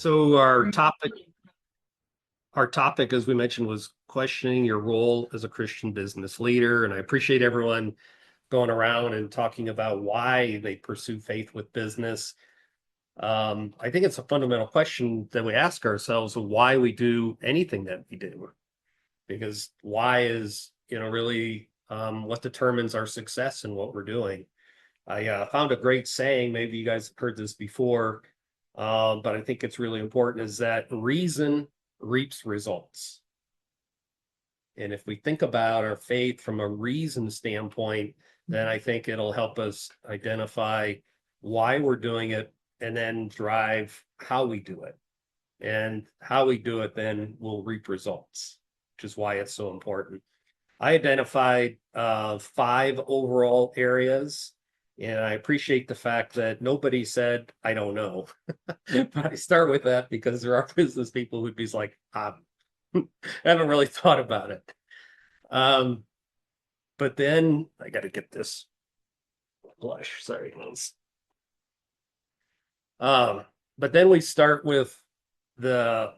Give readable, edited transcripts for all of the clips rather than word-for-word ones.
So our topic, as we mentioned, was questioning your role as a Christian business leader. And I appreciate everyone going around and talking about why they pursue faith with business. I think it's a fundamental question that we ask ourselves of why we do anything that we do, because why is, really what determines our success in what we're doing. I found a great saying, maybe you guys have heard this before, but I think it's really important, is that reason reaps results. And if we think about our faith from a reason standpoint, then I think it'll help us identify why we're doing it and then drive how we do it. And how we do it then will reap results, which is why it's so important. I identified five overall areas, and I appreciate the fact that nobody said, I don't know. But I start with that because there are business people who'd be like, I haven't really thought about it. Um, but then I got to get this blush. Sorry, guys. Um, but then we start with the,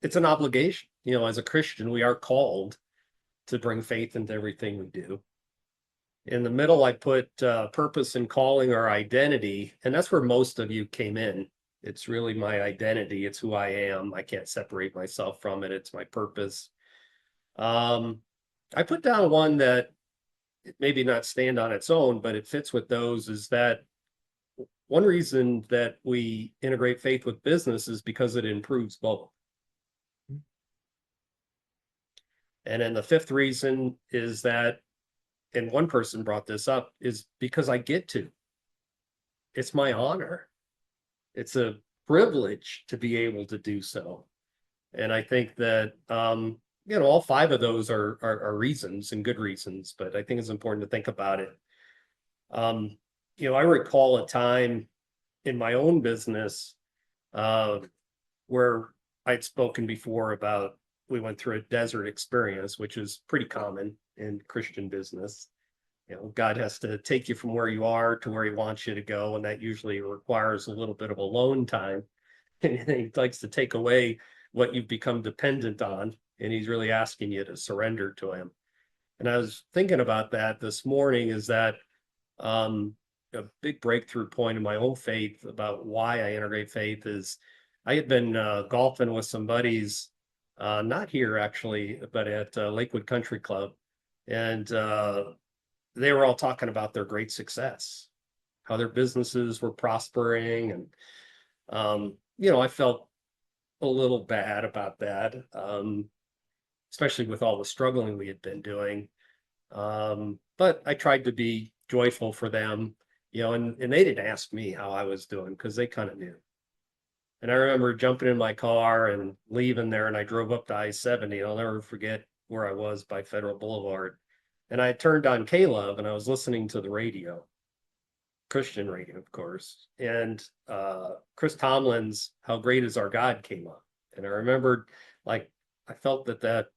it's an obligation. As a Christian, we are called to bring faith into everything we do. In the middle, I put purpose and calling, our identity, and that's where most of you came in. It's really my identity. It's who I am. I can't separate myself from it. It's my purpose. I put down one that maybe not stand on its own, but it fits with those, is that one reason that we integrate faith with business is because it improves both. And then the fifth reason is that, and one person brought this up, is because I get to. It's my honor. It's a privilege to be able to do so. And I think that all five of those are reasons, and good reasons, but I think it's important to think about it. I recall a time in my own business where I'd spoken before about, we went through a desert experience, which is pretty common in Christian business. God has to take you from where you are to where he wants you to go, and that usually requires a little bit of alone time. And he likes to take away what you've become dependent on, and he's really asking you to surrender to him. And I was thinking about that this morning, is that a big breakthrough point in my own faith about why I integrate faith is I had been golfing with some buddies, not here actually, but at Lakewood Country Club. And they were all talking about their great success, how their businesses were prospering. And, I felt a little bad about that, especially with all the struggling we had been doing. But I tried to be joyful for them, and they didn't ask me how I was doing because they kind of knew. And I remember jumping in my car and leaving there, and I drove up to I-70. I'll never forget where I was by Federal Boulevard. And I turned on K-Love and I was listening to the radio, Christian radio, of course. And Chris Tomlin's How Great Is Our God came on. And I remembered, like, I felt that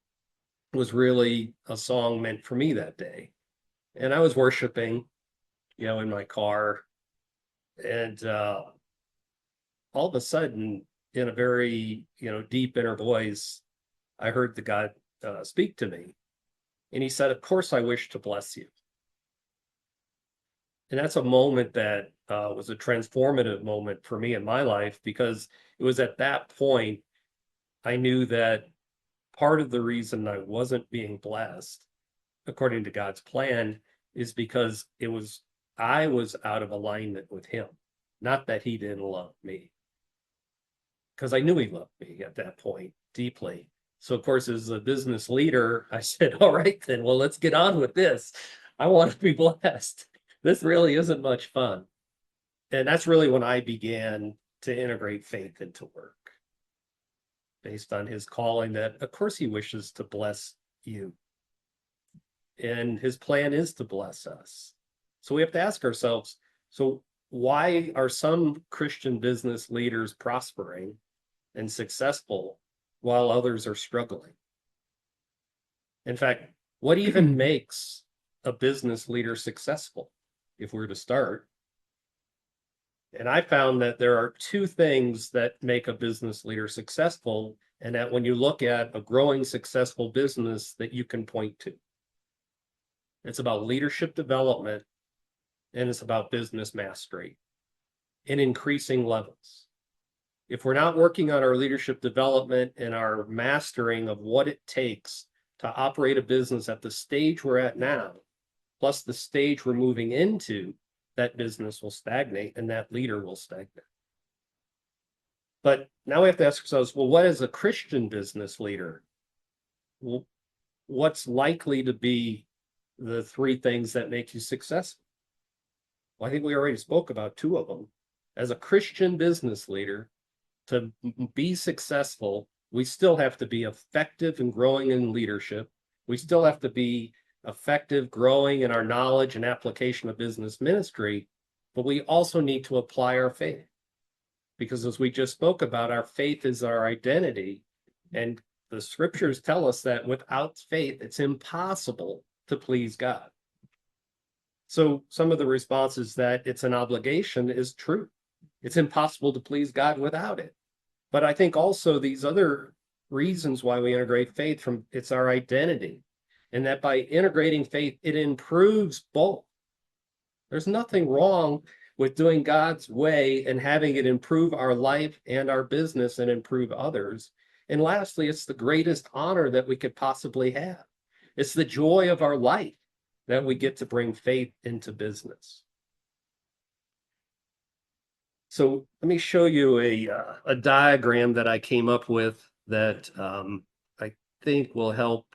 was really a song meant for me that day. And I was worshiping, in my car. And all of a sudden, in a very, deep inner voice, I heard the God speak to me. And he said, of course, I wish to bless you. And that's a moment that was a transformative moment for me in my life, because it was at that point I knew that part of the reason I wasn't being blessed, according to God's plan, is because I was out of alignment with him. Not that he didn't love me, because I knew he loved me at that point deeply. So, of course, as a business leader, I said, all right, then, well, let's get on with this. I want to be blessed. This really isn't much fun. And that's really when I began to integrate faith into work, based on his calling, that, of course, he wishes to bless you. And his plan is to bless us. So we have to ask ourselves, so why are some Christian business leaders prospering and successful while others are struggling? In fact, what even makes a business leader successful? If we're to start, And I found that there are two things that make a business leader successful, and that when you look at a growing successful business that you can point to. It's about leadership development and it's about business mastery in increasing levels. If we're not working on our leadership development and our mastering of what it takes to operate a business at the stage we're at now, plus the stage we're moving into, that business will stagnate and that leader will stagnate. But now we have to ask ourselves, well, what is a Christian business leader? Well, what's likely to be the three things that make you successful? Well, I think we already spoke about two of them. As a Christian business leader, to be successful, we still have to be effective and growing in leadership. We still have to be effective, growing in our knowledge and application of business ministry, but we also need to apply our faith. Because as we just spoke about, our faith is our identity. And the scriptures tell us that without faith, it's impossible to please God. So some of the responses that it's an obligation is true. It's impossible to please God without it. But I think also these other reasons why we integrate faith, from it's our identity, and that by integrating faith, it improves both. There's nothing wrong with doing God's way and having it improve our life and our business and improve others. And lastly, it's the greatest honor that we could possibly have. It's the joy of our life that we get to bring faith into business. So let me show you a diagram that I came up with that I think will help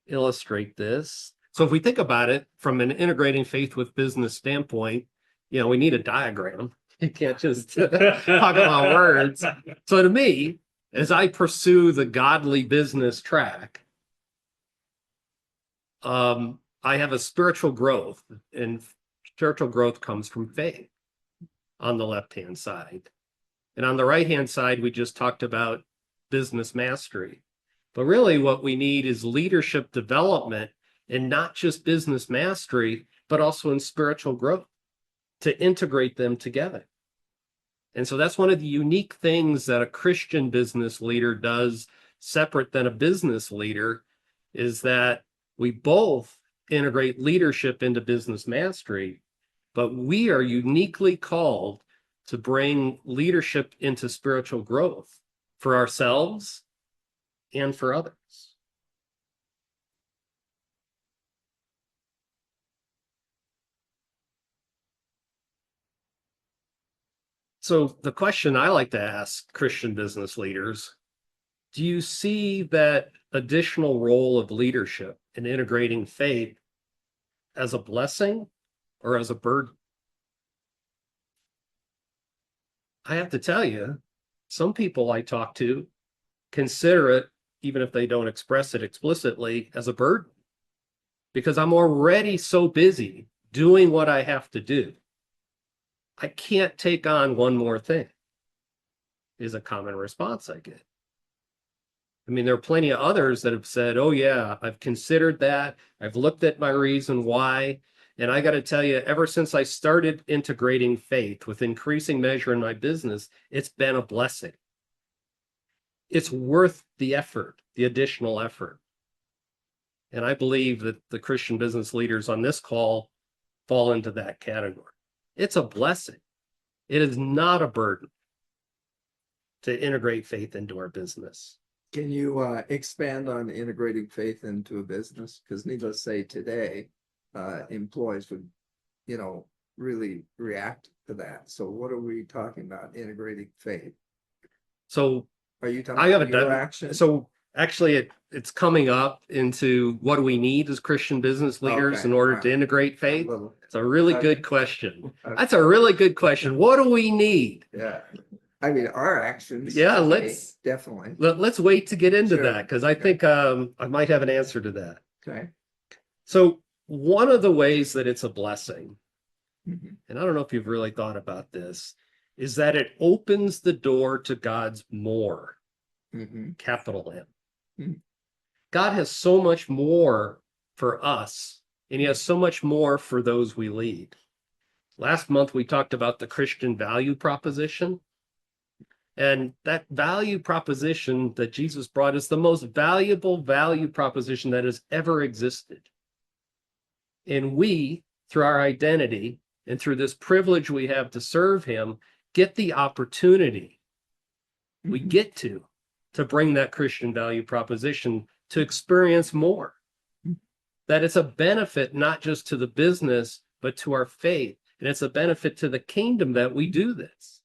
illustrate this. So if we think about it from an integrating faith with business standpoint, we need a diagram. You can't just talk about words. So to me, as I pursue the godly business track, I have a spiritual growth, and spiritual growth comes from faith on the left-hand side. And on the right-hand side, we just talked about business mastery. But really what we need is leadership development, and not just business mastery, but also in spiritual growth, to integrate them together. And so that's one of the unique things that a Christian business leader does separate than a business leader, is that we both integrate leadership into business mastery, but we are uniquely called to bring leadership into spiritual growth for ourselves and for others. So the question I like to ask Christian business leaders, do you see that additional role of leadership in integrating faith as a blessing or as a burden? I have to tell you, some people I talk to consider it, even if they don't express it explicitly, as a burden, because I'm already so busy doing what I have to do. I can't take on one more thing, is a common response I get. I mean, there are plenty of others that have said, oh yeah, I've considered that. I've looked at my reason why. And I got to tell you, ever since I started integrating faith with increasing measure in my business, it's been a blessing. It's worth the effort, the additional effort. And I believe that the Christian business leaders on this call fall into that category. It's a blessing. It is not a burden to integrate faith into our business. Can you expand on integrating faith into a business? Because needless to say, today, employees would, really react to that. So what are we talking about, integrating faith? So are you talking I have about your action? So actually it's coming up into what do we need as Christian business leaders in order to integrate faith? It's a really good question. That's a really good question. What do we need? Yeah. I mean, our actions. Yeah, let's wait to get into that, because I think I might have an answer to that. Okay. So one of the ways that it's a blessing, and I don't know if you've really thought about this, is that it opens the door to God's more, capital M. God has so much more for us, and he has so much more for those we lead. Last month, we talked about the Christian value proposition. And that value proposition that Jesus brought is the most valuable value proposition that has ever existed. And we, through our identity and through this privilege we have to serve him, get the opportunity, we get to bring that Christian value proposition to experience more. That it's a benefit not just to the business, but to our faith. And it's a benefit to the kingdom that we do this.